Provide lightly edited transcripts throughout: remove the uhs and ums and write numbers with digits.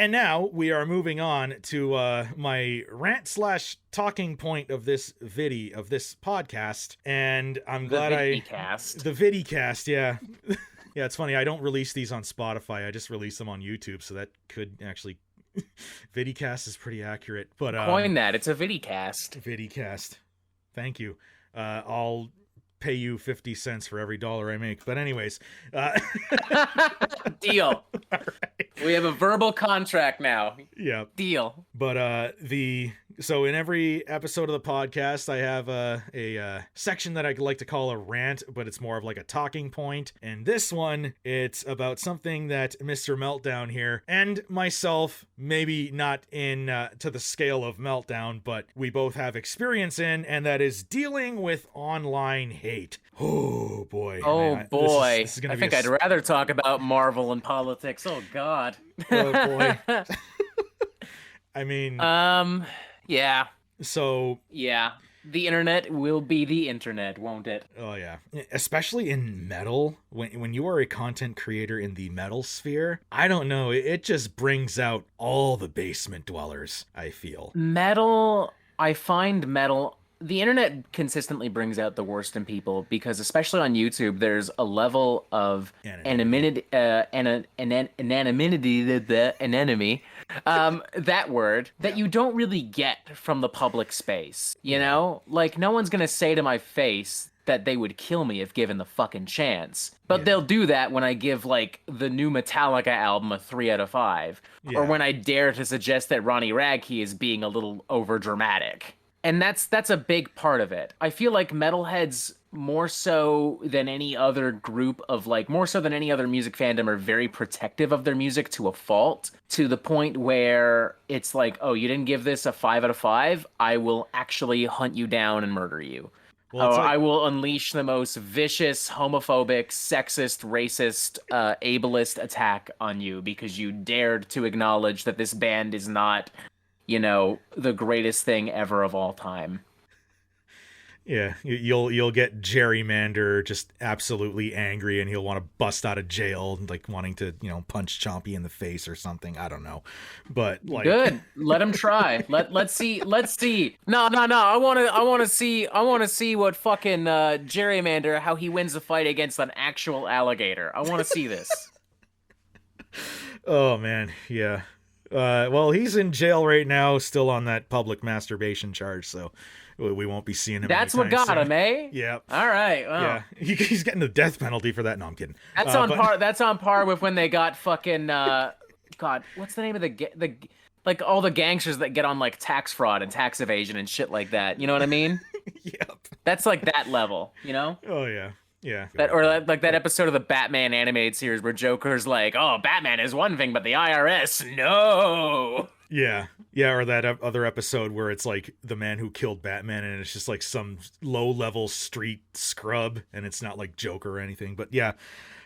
And now we are moving on to my rant slash talking point of this podcast. And I'm glad The Vidicast, yeah. Yeah, it's funny. I don't release these on Spotify. I just release them on YouTube. So that could actually... Vidicast is pretty accurate. But coin that. It's a Vidicast. Vidicast. Thank you. I'll pay you 50 cents for every dollar I make. But anyways. Deal. Right. We have a verbal contract now. Yeah. Deal. But so in every episode of the podcast, I have a section that I like to call a rant, but it's more of like a talking point. And this one, it's about something that Mr. Meltdown here and myself, maybe not in to the scale of Meltdown, but we both have experience in, and that is dealing with online hate. Oh boy. Oh man, boy. This is gonna I be think I'd rather talk about Marvel and politics. Oh God. Oh boy. I mean. Yeah. So. Yeah. The internet will be the internet, won't it? Oh yeah. Especially in metal, when you are a content creator in the metal sphere, I don't know, it just brings out all the basement dwellers, I feel. I find metal, the internet consistently brings out the worst in people because especially on YouTube, there's a level of anonymity, that word that you don't really get from the public space, you know? Like, no one's gonna say to my face that they would kill me if given the fucking chance. But they'll do that when I give, like, the new Metallica album a 3 out of 5. Yeah. Or when I dare to suggest that Ronnie Radke is being a little overdramatic. And that's a big part of it. I feel like metalheads, more so than any other group of, like, more so than any other music fandom, are very protective of their music to a fault, to the point where it's like, oh, you didn't give this a 5 out of 5? I will actually hunt you down and murder you. Well, I will unleash the most vicious, homophobic, sexist, racist, ableist attack on you because you dared to acknowledge that this band is not, you know, the greatest thing ever of all time. Yeah, you'll get Gerrymander just absolutely angry, and he'll want to bust out of jail, like wanting to, you know, punch Chompy in the face or something. I don't know, but like, good. Let him try. Let's see. No. I want to see what fucking Gerrymander, how he wins the fight against an actual alligator. I want to see this. Oh man, yeah. Well, he's in jail right now, still on that public masturbation charge, so we won't be seeing him. That's what got him, eh? Yeah. All right. Well. Yeah, he's getting the death penalty for that. No, I'm kidding. That's on par. That's on par with when they got fucking God. What's the name of the like all the gangsters that get on like tax fraud and tax evasion and shit like that? You know what I mean? Yep. That's like that level. You know? Oh yeah. Yeah. Like that episode of the Batman animated series where Joker's like, "Oh, Batman is one thing, but the IRS, no." Yeah. Or that other episode where it's like the man who killed Batman, and it's just like some low-level street scrub, and it's not like Joker or anything. But yeah.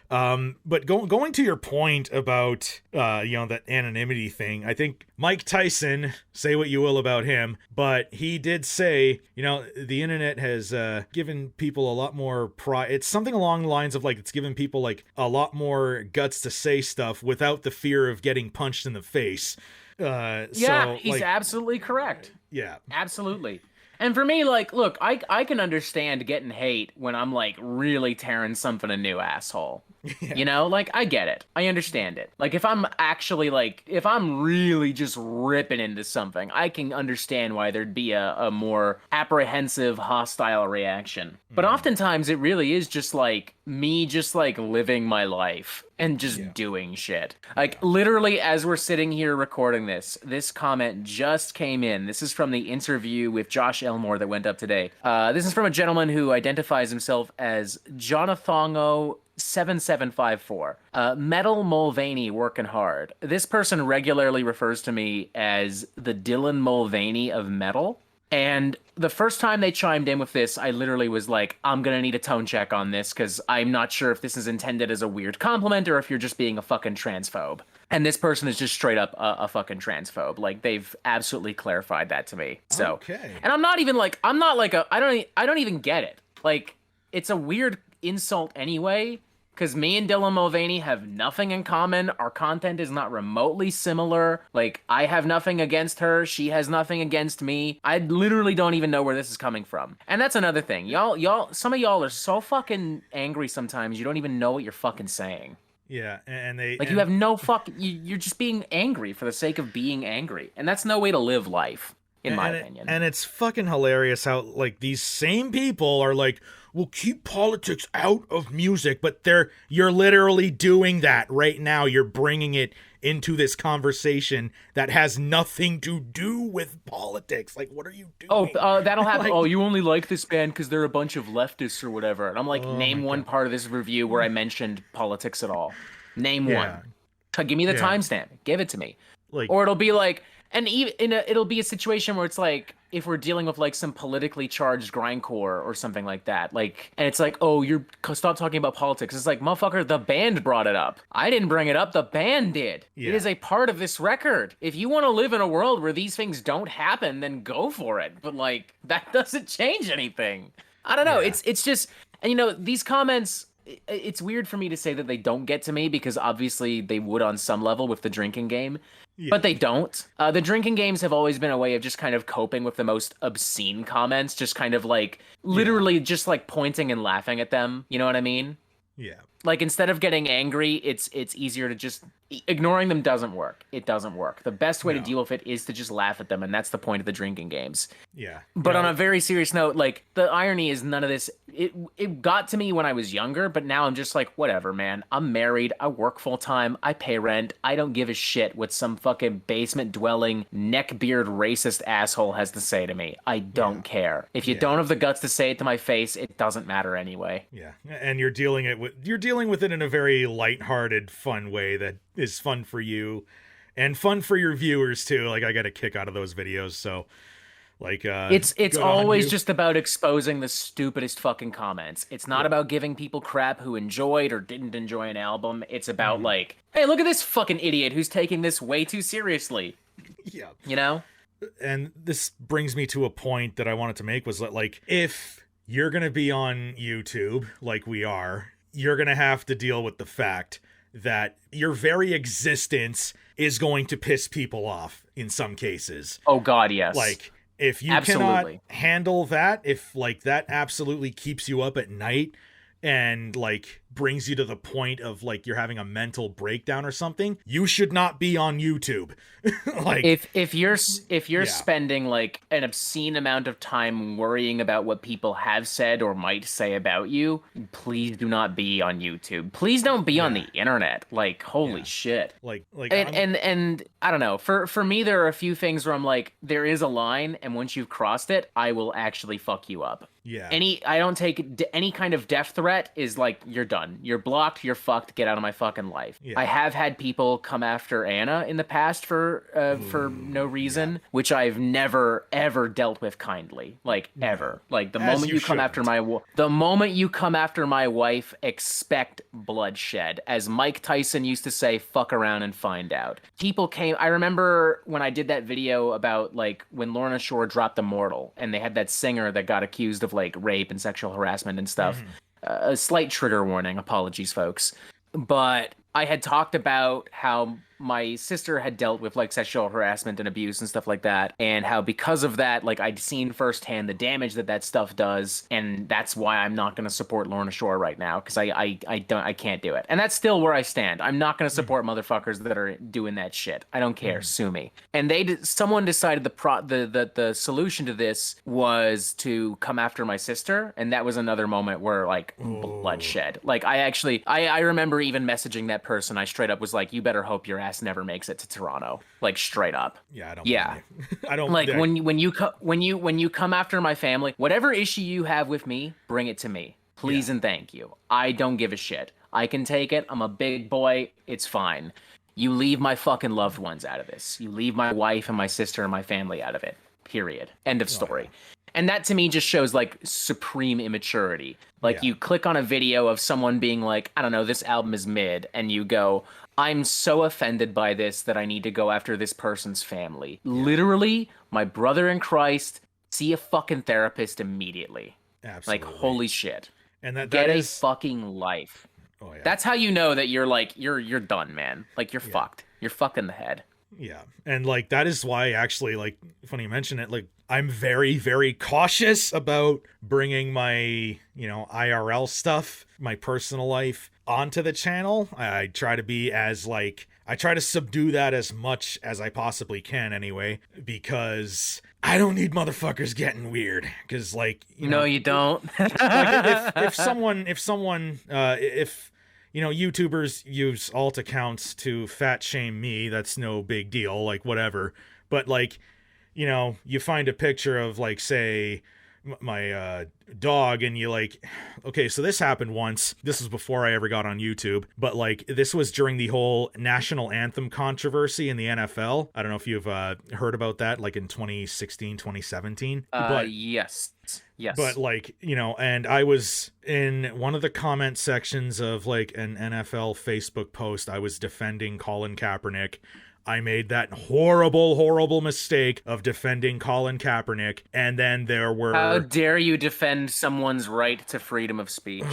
But going to your point about, that anonymity thing, I think Mike Tyson, say what you will about him, but he did say, the internet has given people a lot more pride. It's something along the lines of like, it's given people like a lot more guts to say stuff without the fear of getting punched in the face. He's absolutely correct. Yeah. Absolutely. And for me, like, look, I can understand getting hate when I'm, like, really tearing something a new, asshole. Yeah. You know? Like, I get it. I understand it. Like, if I'm actually, like, if I'm really just ripping into something, I can understand why there'd be a more apprehensive, hostile reaction. But oftentimes, it really is just, like, me just, like, living my life and just doing shit. Like, literally, as we're sitting here recording this comment just came in. This is from the interview with Josh Elmore that went up today. This is from a gentleman who identifies himself as Jonathongo7754. Metal Mulvaney working hard. This person regularly refers to me as the Dylan Mulvaney of metal. And the first time they chimed in with this, I literally was like, I'm gonna need a tone check on this because I'm not sure if this is intended as a weird compliment or if you're just being a fucking transphobe. And this person is just straight up a fucking transphobe. Like, they've absolutely clarified that to me. So, okay. And I don't even get it. Like, it's a weird insult anyway, Because me and Dylan Mulvaney have nothing in common. Our content is not remotely similar. Like, I have nothing against her. She has nothing against me. I literally don't even know where this is coming from. And that's another thing. Some of y'all are so fucking angry sometimes, you don't even know what you're fucking saying. Yeah, and they Like, you have no you're just being angry for the sake of being angry. And that's no way to live life, in my opinion. And it's fucking hilarious how, like, these same people are like, we'll keep politics out of music, but you're literally doing that right now. You're bringing it into this conversation that has nothing to do with politics. Like, what are you doing? That'll happen. Like, You only like this band because they're a bunch of leftists or whatever. And I'm like, name one part of this review where I mentioned politics at all. Name one. Give me the timestamp. Give it to me. Like, or it'll be like, and even it'll be a situation where it's like, if we're dealing with like some politically charged grindcore or something like that, like, and it's like, oh, stop talking about politics. It's like, motherfucker, the band brought it up. I didn't bring it up. The band did. Yeah. It is a part of this record. If you want to live in a world where these things don't happen, then go for it. But like, that doesn't change anything. I don't know. Yeah. It's just, and you know, these comments, it's weird for me to say that they don't get to me because obviously they would on some level with the drinking game. Yeah. But they don't. The drinking games have always been a way of just kind of coping with the most obscene comments, just kind of like literally just like pointing and laughing at them. You know what I mean? Yeah. Like, instead of getting angry, it's easier to just ignoring them doesn't work. It doesn't work. The best way to deal with it is to just laugh at them, and that's the point of the drinking games. Yeah. But on a very serious note, like, the irony is none of this. It got to me when I was younger, but now I'm just like, whatever, man. I'm married. I work full time. I pay rent. I don't give a shit what some fucking basement dwelling neckbeard racist asshole has to say to me. I don't care. If you don't have the guts to say it to my face, it doesn't matter anyway. Yeah, and you're dealing with it in a very lighthearted, fun way that is fun for you and fun for your viewers too. Like, I get a kick out of those videos, so like it's always just about exposing the stupidest fucking comments. It's not about giving people crap who enjoyed or didn't enjoy an album. It's about like, hey, look at this fucking idiot who's taking this way too seriously. Yeah. You know? And this brings me to a point that I wanted to make, was that, like, if you're gonna be on YouTube like we are, you're gonna have to deal with the fact that your very existence is going to piss people off in some cases. Oh God, yes. Like, if you cannot handle that, if like that absolutely keeps you up at night and like brings you to the point of like you're having a mental breakdown or something, you should not be on YouTube. Like, if you're spending like an obscene amount of time worrying about what people have said or might say about you, please do not be on YouTube. Please don't be on the internet. Like, holy shit. Like and I don't know. For me, there are a few things where I'm like, there is a line, and once you've crossed it, I will actually fuck you up. Yeah. I don't take any kind of death threat is like, you're done. You're blocked. You're fucked. Get out of my fucking life. Yeah. I have had people come after Anna in the past for no reason, which I've never ever dealt with kindly. Like, ever. Like, the moment you come after my wife, expect bloodshed. As Mike Tyson used to say, fuck around and find out. People came. I remember when I did that video about like when Lorna Shore dropped Immortal, and they had that singer that got accused of like rape and sexual harassment and stuff. A slight trigger warning, apologies folks, but I had talked about how my sister had dealt with like sexual harassment and abuse and stuff like that, and how because of that, like, I'd seen firsthand the damage that stuff does, and that's why I'm not going to support Lorna Shore right now, because I can't do it, and that's still where I stand. I'm not going to support motherfuckers that are doing that shit. I don't care. Sue me. And someone decided the solution to this was to come after my sister, and that was another moment where like bloodshed. Like, I remember even messaging that person. I straight up was like, you better hope your ass never makes it to Toronto. Like, straight up. Yeah, I don't. Yeah, I don't. Like, when you come after my family, whatever issue you have with me, bring it to me, please and thank you. I don't give a shit. I can take it. I'm a big boy. It's fine. You leave my fucking loved ones out of this. You leave my wife and my sister and my family out of it. Period. End of story. And that to me just shows like supreme immaturity. Like, you click on a video of someone being like, I don't know, this album is mid, and you go, I'm so offended by this that I need to go after this person's family. Literally, my brother in Christ, see a fucking therapist immediately. Absolutely. Like, holy shit. And that Get is a fucking life. Oh yeah. That's how you know that you're like you're done, man. Like you're fucked. You're fucked in the head. Yeah. And like that is why actually, like, funny you mention it, like I'm very, very cautious about bringing my, you know, IRL stuff, my personal life onto the channel. I try to be as like, I try to subdue that as much as I possibly can anyway, because I don't need motherfuckers getting weird. Because like, you know, No, you don't. like if you know, YouTubers use alt accounts to fat shame me, that's no big deal, like whatever. But like, you know, you find a picture of like, say, my dog, and you like, okay, so this happened once. This was before I ever got on YouTube, but like this was during the whole national anthem controversy in the NFL. I don't know if you've heard about that, like in 2016, 2017. But Yes. but like, you know, and I was in one of the comment sections of like an NFL Facebook post. I was defending Colin Kaepernick. I made that horrible mistake of defending Colin Kaepernick, and then there were... How dare you defend someone's right to freedom of speech?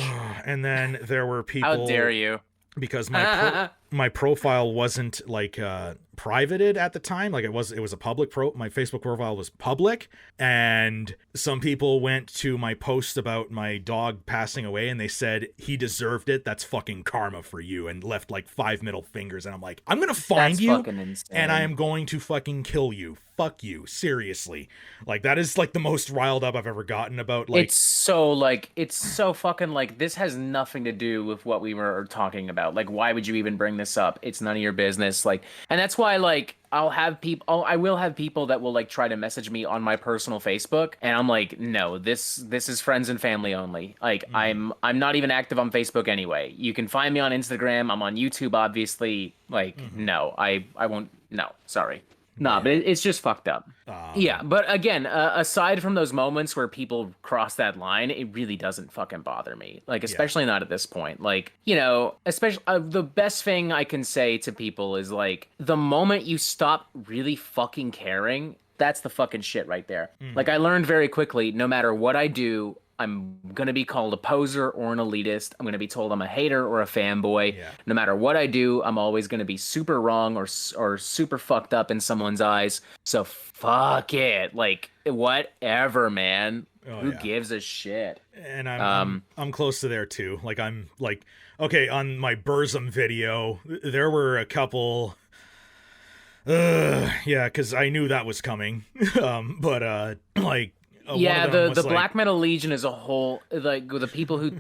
And then there were people... How dare you? Because my profile wasn't like privated at the time, like it was a public my Facebook profile was public, and some people went to my post about my dog passing away and they said he deserved it, that's fucking karma for you, and left like 5 middle fingers, and I'm like, I'm gonna find you and I am going to fucking kill you. Fuck you, seriously. Like that is like the most riled up I've ever gotten about like... It's so fucking like, this has nothing to do with what we were talking about. Like, why would you even bring this up? It's none of your business. Like, and that's why like I will have people that will like try to message me on my personal Facebook, and I'm like, no, this is friends and family only. Like I'm not even active on Facebook anyway. You can find me on Instagram. I'm on YouTube, obviously. Like, no, I won't. No, sorry. Nah, but it's just fucked up. Yeah, but again, aside from those moments where people cross that line, it really doesn't fucking bother me. Like, especially not at this point. Like, you know, especially the best thing I can say to people is like, the moment you stop really fucking caring, that's the fucking shit right there. Like, I learned very quickly, no matter what I do, I'm going to be called a poser or an elitist. I'm going to be told I'm a hater or a fanboy. Yeah. No matter what I do, I'm always going to be super wrong or super fucked up in someone's eyes. So fuck it. Like, whatever, man. Who gives a shit? And I'm close to there too. Like, I'm like, okay, on my Burzum video, there were a couple... yeah, because I knew that was coming. But like... yeah, the Black Metal Legion is a whole, like, the people who,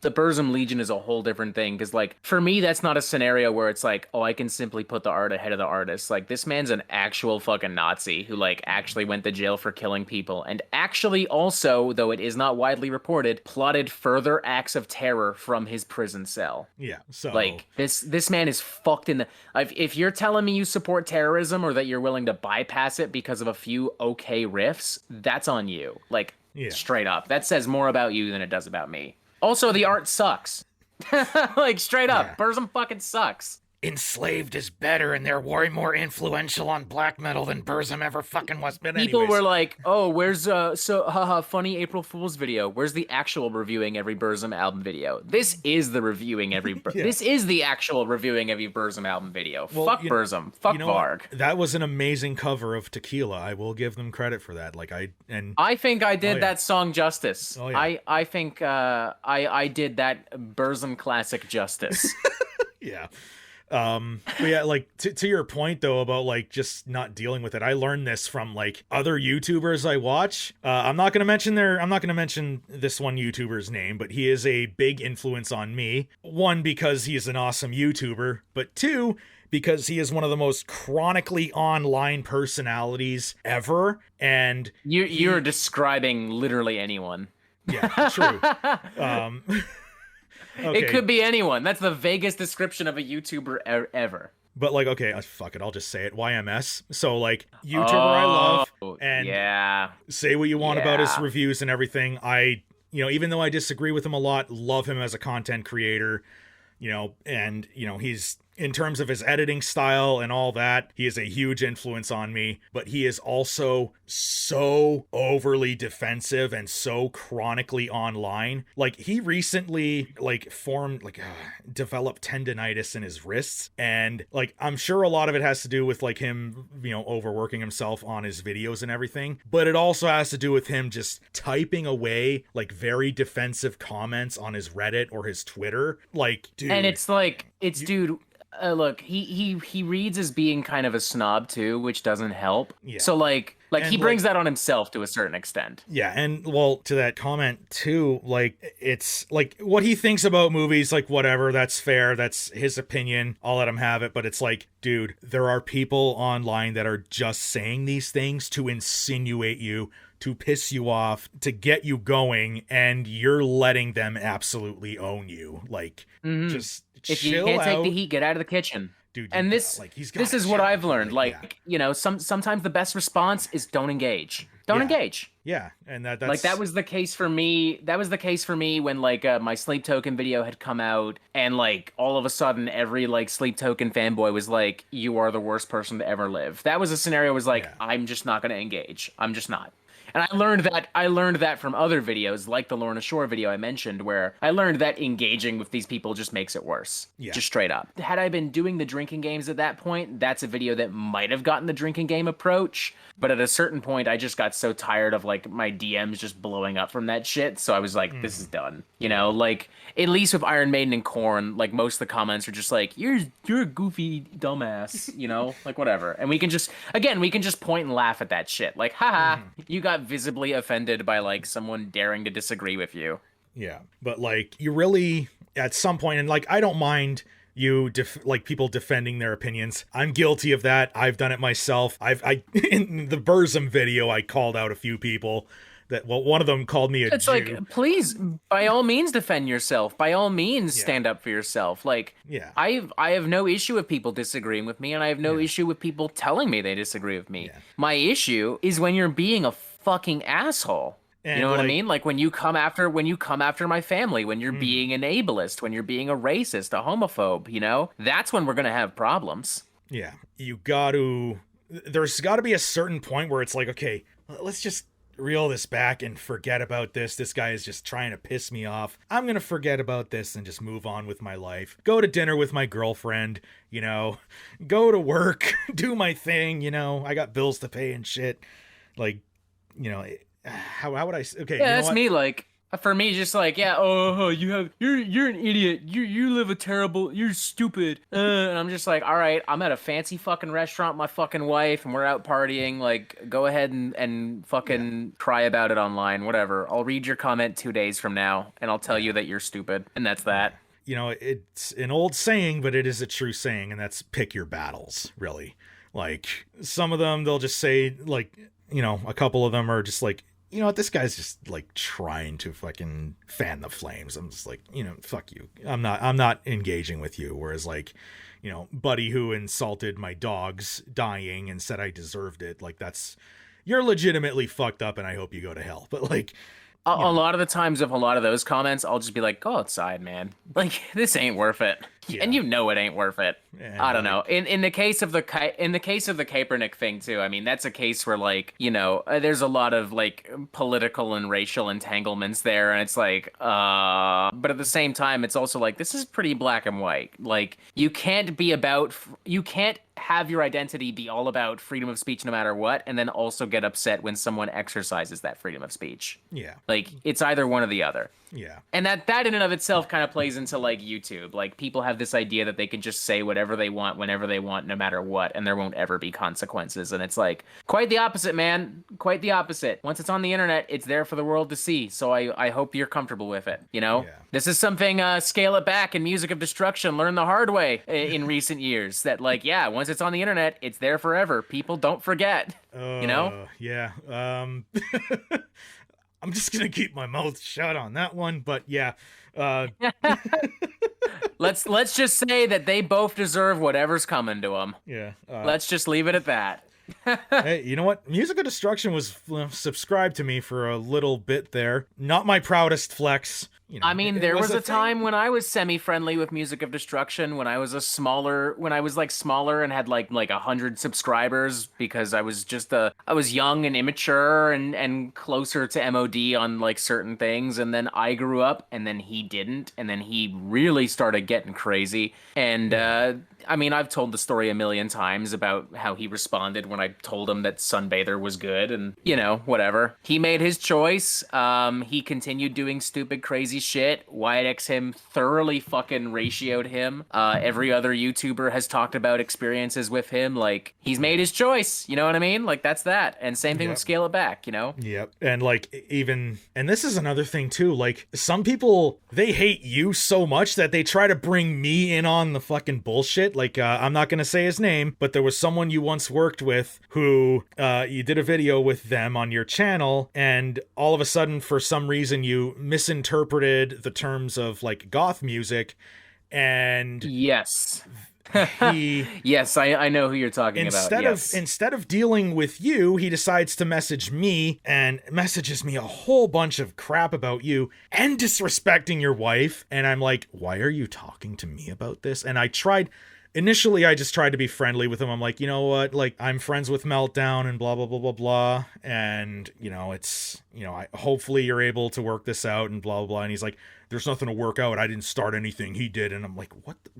the Burzum Legion is a whole different thing, because, like, for me, that's not a scenario where it's like, oh, I can simply put the art ahead of the artist. Like, this man's an actual fucking Nazi who, like, actually went to jail for killing people, and actually also, though it is not widely reported, plotted further acts of terror from his prison cell. Yeah, so... like, this man is fucked in the... If you're telling me you support terrorism or that you're willing to bypass it because of a few okay riffs, that's on you. Like, straight up. That says more about you than it does about me. Also, the art sucks. Like, straight up. Burzum fucking sucks. Enslaved is better, and they're way more influential on black metal than Burzum ever fucking was. But people were like, oh, where's funny April Fool's video? Where's the actual reviewing every Burzum album video? This is the reviewing every this is the actual reviewing every Burzum album video. Well, fuck Burzum. Fuck Varg. That was an amazing cover of Tequila. I will give them credit for that. Like, I think I did that song justice. Oh, yeah. I think I did that Burzum classic justice. Yeah. But yeah, like to your point though about like just not dealing with it, I learned this from like other YouTubers I watch. I'm not gonna mention this one YouTuber's name, but he is a big influence on me. One, because he is an awesome YouTuber, but two, because he is one of the most chronically online personalities ever. And you're describing literally anyone. Yeah, true. Okay. It could be anyone. That's the vaguest description of a YouTuber ever. But like, okay, fuck it, I'll just say it. YMS. So like, YouTuber I love, and say what you want about his reviews and everything. I, you know, even though I disagree with him a lot, love him as a content creator. You know, and you know, he's in terms of his editing style and all that, he is a huge influence on me, but he is also so overly defensive and so chronically online. Like, he recently developed tendonitis in his wrists, and like, I'm sure a lot of it has to do with like him, overworking himself on his videos and everything, but it also has to do with him just typing away like very defensive comments on his Reddit or his Twitter. Like, dude. And it's like, dude, look, he reads as being kind of a snob too, which doesn't help. Yeah. So like And, he brings that on himself to a certain extent. Yeah, and well, to that comment too, like, it's like what he thinks about movies, like, whatever, that's fair, that's his opinion, I'll let him have it, but it's like, dude, there are people online that are just saying these things to insinuate you, to piss you off, to get you going, and you're letting them absolutely own you. Like, just if you chill can't out. take the heat, get out of the kitchen. Dude, and this is what I've learned. Like, sometimes the best response is don't engage. Don't engage. Yeah, and that's like, that was the case for me. That was the case for me when like my Sleep Token video had come out, and like all of a sudden every like Sleep Token fanboy was like, "You are the worst person to ever live." That was a scenario. Was like, I'm just not going to engage. I'm just not. And I learned that from other videos, like the Lorna Shore video I mentioned, where I learned that engaging with these people just makes it worse. Yeah. Just straight up. Had I been doing the drinking games at that point, that's a video that might have gotten the drinking game approach. But at a certain point, I just got so tired of like my DMs just blowing up from that shit. So I was like, this is done. Like, at least with Iron Maiden and Korn, like, most of the comments are just like, you're a goofy dumbass, like, whatever. And we can just point and laugh at that shit. Like, haha, you got visibly offended by like someone daring to disagree with you. Yeah, but like, you really, at some point, and like, I don't mind you like people defending their opinions. I'm guilty of that. I've done it myself. In the Burzum video, I called out a few people that, well, one of them called me a Jew. It's like, please, by all means, defend yourself. By all means, stand up for yourself. Like, I have no issue with people disagreeing with me, and I have no issue with people telling me they disagree with me. Yeah. My issue is when you're being a fucking asshole. And you know what I mean? Like, when you come after my family, when you're being an ableist, when you're being a racist, a homophobe, that's when we're going to have problems. Yeah. There's got to be a certain point where it's like, okay, let's just reel this back and forget about this. This guy is just trying to piss me off. I'm going to forget about this and just move on with my life. Go to dinner with my girlfriend, go to work, do my thing, I got bills to pay and shit. Like, how would I? Okay, yeah, that's me. Like, for me, just like, you're an idiot. You live a terrible. You're stupid. And I'm just like, all right, I'm at a fancy fucking restaurant with my fucking wife, and we're out partying. Like, go ahead and fucking cry about it online. Whatever. I'll read your comment 2 days from now, and I'll tell you that you're stupid, and that's that. It's an old saying, but it is a true saying, and that's pick your battles. Really, like, some of them they'll just say like, a couple of them are just like, this guy's just like trying to fucking fan the flames. I'm just like, fuck you. I'm not engaging with you. Whereas like, Buddy who insulted my dogs dying and said I deserved it. Like, you're legitimately fucked up, and I hope you go to hell. But like, a lot of the times of a lot of those comments, I'll just be like, go outside, man. Like, this ain't worth it. Yeah. And it ain't worth it. And I don't know. In the case of the Kaepernick thing too, I mean, that's a case where like, there's a lot of like political and racial entanglements there, and it's like, but at the same time, it's also like, this is pretty black and white. Like, you can't have your identity be all about freedom of speech no matter what, and then also get upset when someone exercises that freedom of speech. Yeah. Like, it's either one or the other. Yeah. And that in and of itself kind of plays into like YouTube. Like, people have this idea that they can just say whatever they want whenever they want no matter what, and there won't ever be consequences. And it's like, quite the opposite, man. Quite the opposite. Once it's on the internet, it's there for the world to see. So I hope you're comfortable with it. Yeah. This is something Scale It Back and Music of Destruction learned the hard way in recent years. That like, once it's on the internet, it's there forever. People don't forget. Yeah. I'm just gonna keep my mouth shut on that one, but yeah. Let's just say that they both deserve whatever's coming to them. Yeah. Let's just leave it at that. Hey, you know what? Music of Destruction was subscribed to me for a little bit there. Not my proudest flex, you I know, mean, it there was a thing. time when I was semi-friendly with Music of Destruction, when I was when I was like smaller and had like 100 subscribers, because I was young and immature and closer to MOD on like certain things, and then I grew up, and then he didn't, and then he really started getting crazy, and Yeah. I mean, I've told the story a million times about how he responded when I told him that Sunbather was good, and you know, whatever. He made his choice. He continued doing stupid, crazy shit. Wyatt X him thoroughly fucking ratioed him. Every other YouTuber has talked about experiences with him. Like, he's made his choice. You know what I mean? Like, that's that. And same thing with Yep. Scale It Back. You know? Yep. And like and this is another thing too, like some people, they hate you so much that they try to bring me in on the fucking bullshit. Like I'm not going to say his name, but there was someone you once worked with who you did a video with them on your channel, and all of a sudden for some reason you misinterpreted the terms of like goth music, and Yes. he Yes, I know who you're talking about. Yes. instead of dealing with you, he decides to message me and messages me a whole bunch of crap about you and disrespecting your wife. And I'm like, why are you talking to me about this? And initially I just tried to be friendly with him. I'm like, you know what? Like, I'm friends with Meltdown and blah, blah, blah, blah, blah. And, you know, it's, you know, hopefully you're able to work this out and blah, blah, blah. And he's like, there's nothing to work out. I didn't start anything. He did. And I'm like,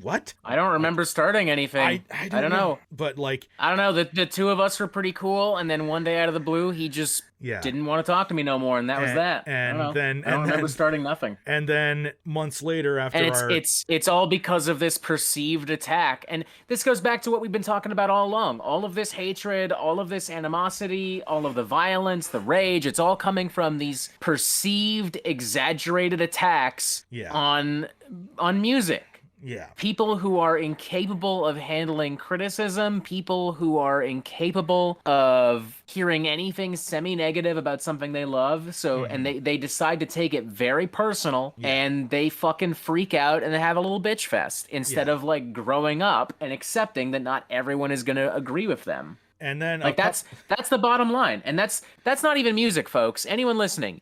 what? I don't remember starting anything. I don't know. But like, I don't know. The two of us were pretty cool, and then one day out of the blue, he just didn't want to talk to me no more, and that was that. And I don't know. then I don't remember starting nothing. And then months later, after And it's all because of this perceived attack, and this goes back to what we've been talking about all along. All of this hatred, all of this animosity, all of the violence, the rage, it's all coming from these perceived, exaggerated attacks on music. Yeah. People who are incapable of handling criticism, people who are incapable of hearing anything semi-negative about something they love. So, and they decide to take it very personal, and they fucking freak out and they have a little bitch fest instead of like growing up and accepting that not everyone is going to agree with them. And then like that's the bottom line, and that's not even music, folks. Anyone listening,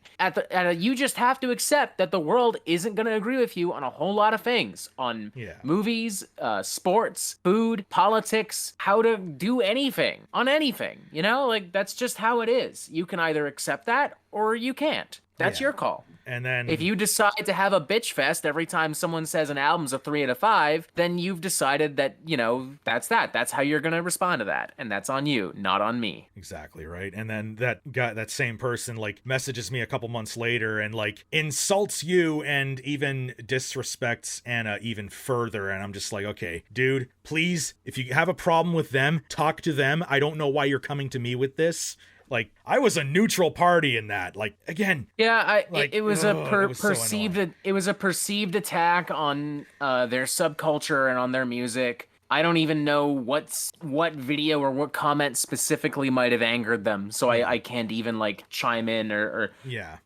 you just have to accept that the world isn't going to agree with you on a whole lot of things, on movies, sports, food, politics, how to do anything, on anything. You know, like that's just how it is. You can either accept that or you can't. That's your call. And then if you decide to have a bitch fest every time someone says an album's a 3 out of 5, then you've decided that, you know, that's that. That's how you're going to respond to that. And that's on you, not on me. Exactly, right? And then that same person like messages me a couple months later and like insults you and even disrespects Anna even further. And I'm just like, okay, dude, please, if you have a problem with them, talk to them. I don't know why you're coming to me with this. Like, I was a neutral party in that. Like, again. Yeah, like, it was a perceived. So it was a perceived attack on their subculture and on their music. I don't even know what video or what comment specifically might have angered them, so I can't even like chime in or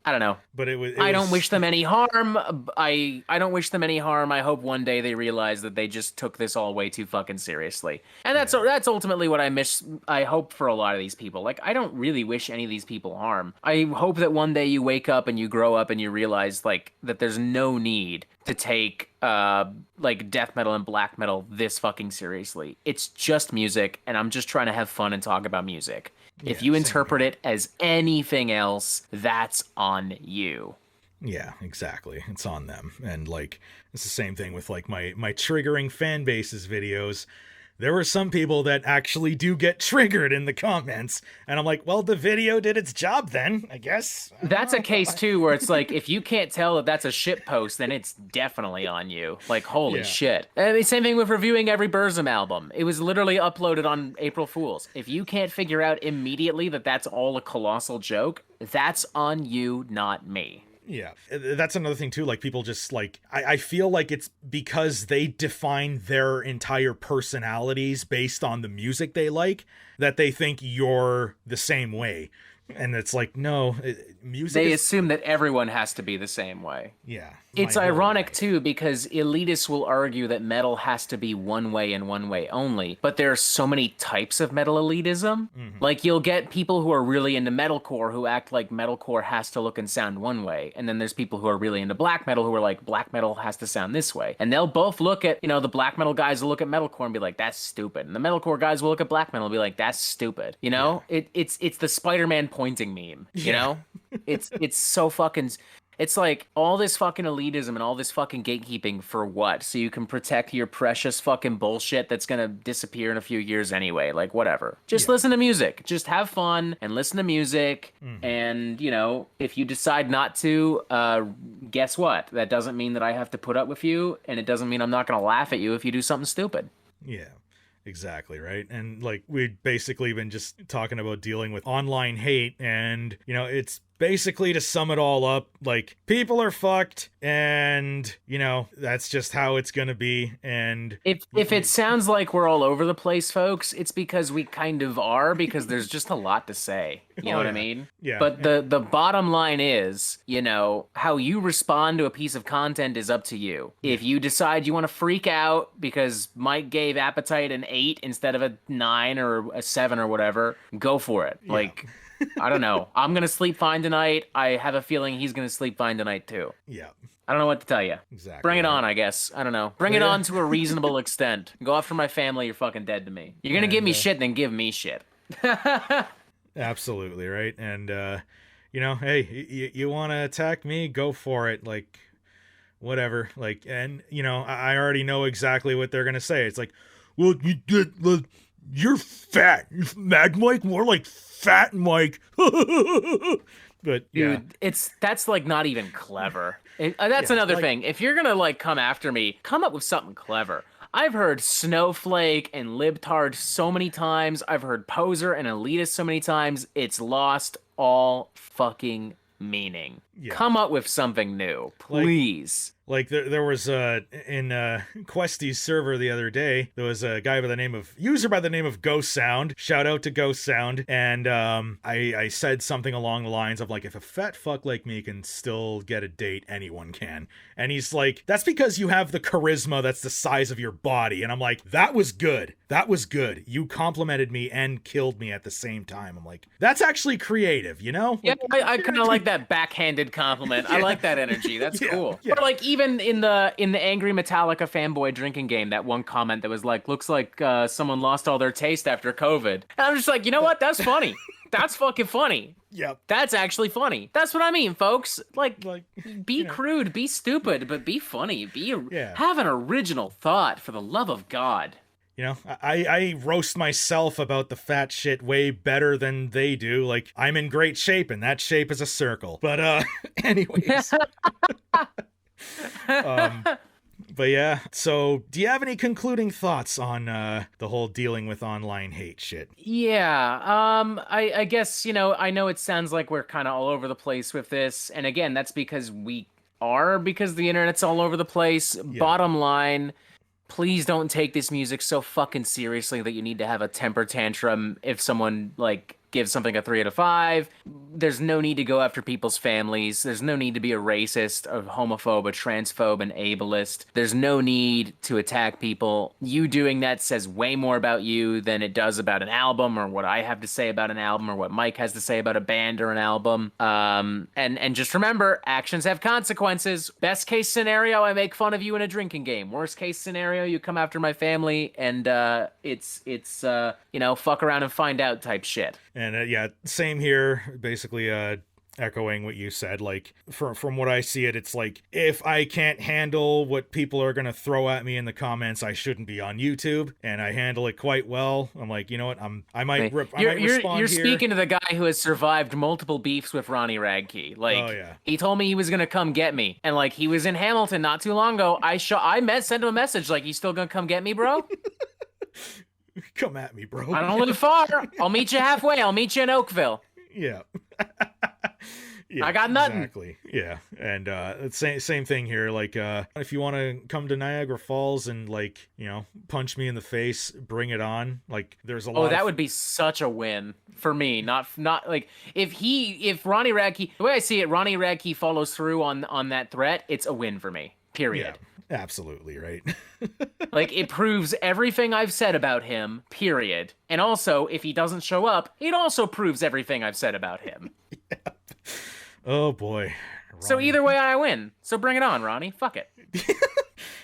I don't know. But I don't wish them any harm. I don't wish them any harm. I hope one day they realize that they just took this all way too fucking seriously, and that's ultimately what I hope for a lot of these people. Like, I don't really wish any of these people harm. I hope that one day you wake up and you grow up and you realize like that there's no need to take like death metal and black metal this fucking seriously. It's just music, and I'm just trying to have fun and talk about music. If you interpret it as anything else, that's on you. Yeah, exactly. It's on them. And like, it's the same thing with like my triggering fan bases videos. There were some people that actually do get triggered in the comments, and I'm like, well, the video did its job then, I guess. That's a case too where it's like, if you can't tell that that's a shit post, then it's definitely on you. Like, holy shit. I mean, same thing with reviewing every Burzum album. It was literally uploaded on April Fool's. If you can't figure out immediately that that's all a colossal joke, that's on you, not me. Yeah, that's another thing too. Like, people just like, I feel like it's because they define their entire personalities based on the music they like, that they think you're the same way. And it's like, no, music They is, assume that everyone has to be the same way. yeah. It's my whole ironic life. too because elitists will argue that metal has to be one way and one way only, but there are so many types of metal elitism. Like you'll get people who are really into metalcore who act like metalcore has to look and sound one way, and then there's people who are really into black metal who are like black metal has to sound this way. And they'll both look at, the black metal guys will look at metalcore and be like that's stupid. And the metalcore guys will look at black metal and be like that's stupid. It's the Spider-Man pointing meme, you know? It's so fucking. It's like all this fucking elitism and all this fucking gatekeeping for what? So you can protect your precious fucking bullshit that's gonna disappear in a few years anyway. Like, whatever. Just listen to music. Just have fun and listen to music. And, if you decide not to, guess what? That doesn't mean that I have to put up with you, and it doesn't mean I'm not gonna laugh at you if you do something stupid. Yeah. Exactly, right? And like we've basically been just talking about dealing with online hate, and it's basically, to sum it all up, like people are fucked, and that's just how it's gonna be. And if it sounds like we're all over the place, folks, it's because we kind of are, because there's just a lot to say. You know what I mean? Yeah. But the bottom line is, how you respond to a piece of content is up to you. If you decide you want to freak out because Mike gave Appetite an 8 instead of a 9 or a 7 or whatever, go for it. Yeah. Like, I don't know. I'm going to sleep fine tonight. I have a feeling he's going to sleep fine tonight too. Yeah. I don't know what to tell you. Exactly. Bring it on, I guess. I don't know. Bring it on to a reasonable extent. Go after my family, you're fucking dead to me. You're going to give me shit, then give me shit. Absolutely, right? And, hey, you want to attack me? Go for it. Like, whatever. Like, and, I already know exactly what they're going to say. It's like, well, you're fat. Mag Mike? More like Fat Mike. But, Dude, that's like not even clever. That's another thing. If you're gonna like come after me, come up with something clever. I've heard snowflake and libtard so many times. I've heard poser and elitist so many times. It's lost all fucking meaning. Yeah. Come up with something new, please. Like there was in Questy's server the other day, there was a user by the name of Ghost Sound. Shout out to Ghost Sound. And I said something along the lines of like, if a fat fuck like me can still get a date, anyone can. And he's like, that's because you have the charisma that's the size of your body. And I'm like, that was good. That was good. You complimented me and killed me at the same time. I'm like, that's actually creative, Yeah, I kind of like that backhanded compliment. I like that energy. That's cool. Yeah. But like even in the angry Metallica fanboy drinking game, that one comment that was like, looks like someone lost all their taste after COVID. And I'm just like, you know what? That's funny. That's fucking funny. Yep. That's actually funny. That's what I mean, folks. Like be crude, be stupid, but be funny. Have an original thought, for the love of God. I roast myself about the fat shit way better than they do. Like, I'm in great shape, and that shape is a circle. But, anyways. But yeah, so do you have any concluding thoughts on the whole dealing with online hate shit? Yeah, I guess, I know it sounds like we're kind of all over the place with this. And again, that's because because the internet's all over the place. Yeah. Bottom line, please don't take this music so fucking seriously that you need to have a temper tantrum if someone, like, gives something a 3 out of 5. There's no need to go after people's families. There's no need to be a racist, a homophobe, a transphobe, an ableist. There's no need to attack people. You doing that says way more about you than it does about an album, or what I have to say about an album, or what Mike has to say about a band or an album. And just remember, actions have consequences. Best case scenario, I make fun of you in a drinking game. Worst case scenario, you come after my family, and it's fuck around and find out type shit. And yeah, same here, basically echoing what you said. Like, from what I see it's like, if I can't handle what people are going to throw at me in the comments, I shouldn't be on YouTube, and I handle it quite well. I'm like, you know what, I might respond You're here. Speaking to the guy who has survived multiple beefs with Ronnie Radke. Like, he told me he was going to come get me, and like, he was in Hamilton not too long ago. Sent him a message like, you still going to come get me, bro? Come at me, bro. I don't live far. I'll meet you halfway. I'll meet you in Oakville. Yeah. Yeah, I got nothing. Exactly. Yeah. And same thing here. Like, if you want to come to Niagara Falls and, like, you know, punch me in the face, bring it on. Like, there's a lot. Oh, that would be such a win for me. Not like if Ronnie Radke, the way I see it, Ronnie Radke follows through on that threat, it's a win for me. Period. Yeah, absolutely right. Like, it proves everything I've said about him. Period. And also, if he doesn't show up, it also proves everything I've said about him. Yeah. Oh boy. Ronnie. So either way, I win. So bring it on, Ronnie. Fuck it.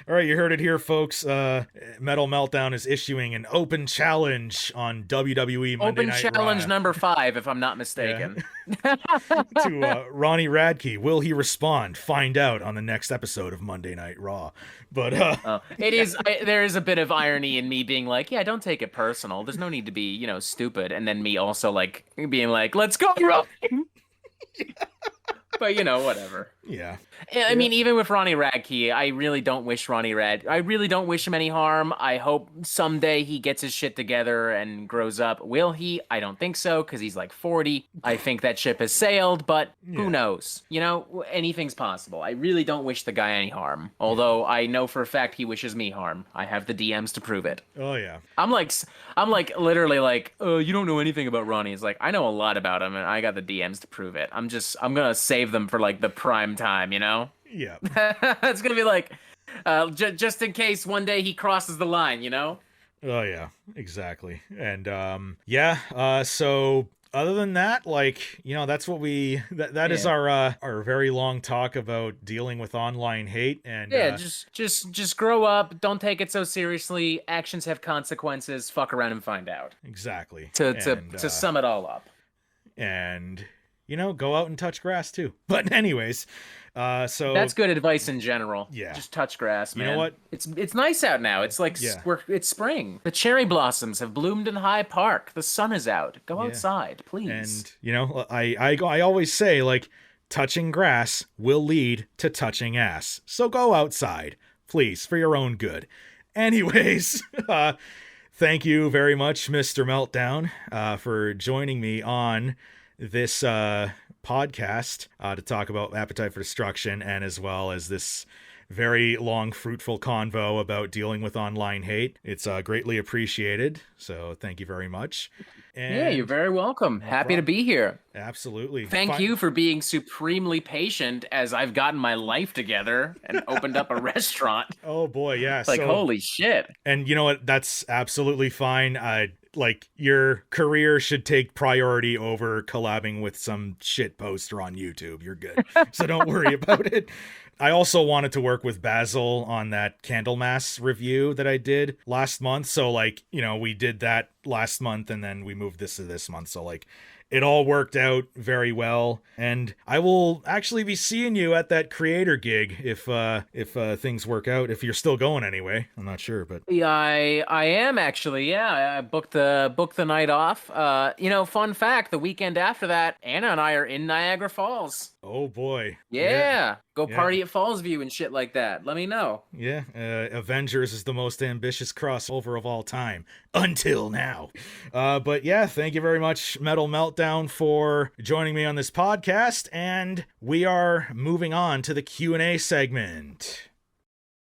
All right, you heard it here, folks. Metal Meltdown is issuing an open challenge on WWE Monday Open Night challenge Raw. number 5, if I'm not mistaken. Yeah. To Ronnie Radke. Will he respond? Find out on the next episode of Monday Night Raw. But there is a bit of irony in me being like, yeah, don't take it personal. There's no need to be, you know, stupid. And then me also like being like, let's go, Ronnie. But, you know, whatever. Yeah. I mean, even with Ronnie Radke, I really don't wish him any harm. I hope someday he gets his shit together and grows up. Will he? I don't think so, because he's like 40. I think that ship has sailed, but who knows? You know, anything's possible. I really don't wish the guy any harm. Although I know for a fact he wishes me harm. I have the DMs to prove it. Oh, yeah. I'm like literally like, you don't know anything about Ronnie. It's like, I know a lot about him, and I got the DMs to prove it. I'm gonna save them for like the prime time, you know? Yeah. It's gonna be like, just in case one day he crosses the line, you know? Oh, yeah, exactly. And, so other than that, like, you know, that's what that is our very long talk about dealing with online hate. And just grow up. Don't take it so seriously. Actions have consequences. Fuck around and find out. Exactly. To sum it all up. And, you know, go out and touch grass too. But anyways, so that's good advice in general. Yeah. Just touch grass, man. You know what? It's nice out now. It's like it's spring. The cherry blossoms have bloomed in High Park. The sun is out. Go outside, please. And, you know, I always say, like, touching grass will lead to touching ass. So go outside, please, for your own good. Anyways, thank you very much, Mr. Meltdown, for joining me on this podcast to talk about Appetite for Destruction, and as well as this very long, fruitful convo about dealing with online hate. It's greatly appreciated. So thank you very much. And yeah, you're very welcome. Happy to be here. Absolutely. Thank you for being supremely patient as I've gotten my life together and opened up a restaurant. Oh boy, yeah. Like, holy shit. And you know what? That's absolutely fine. Like, your career should take priority over collabing with some shit poster on YouTube. You're good. So don't worry about it. I also wanted to work with Basil on that Candlemas review that I did last month. So, like, you know, we did that last month and then we moved this to this month. So, like, it all worked out very well. And I will actually be seeing you at that creator gig if things work out. If you're still going anyway. I'm not sure, but yeah, I am actually. Yeah, I booked the night off. You know, fun fact, the weekend after that, Anna and I are in Niagara Falls. Oh boy. Yeah. Go party at Fallsview and shit like that. Let me know. Yeah. Avengers is the most ambitious crossover of all time. Until now. But yeah, thank you very much, Metal Meltdown, for joining me on this podcast. And we are moving on to the Q&A segment.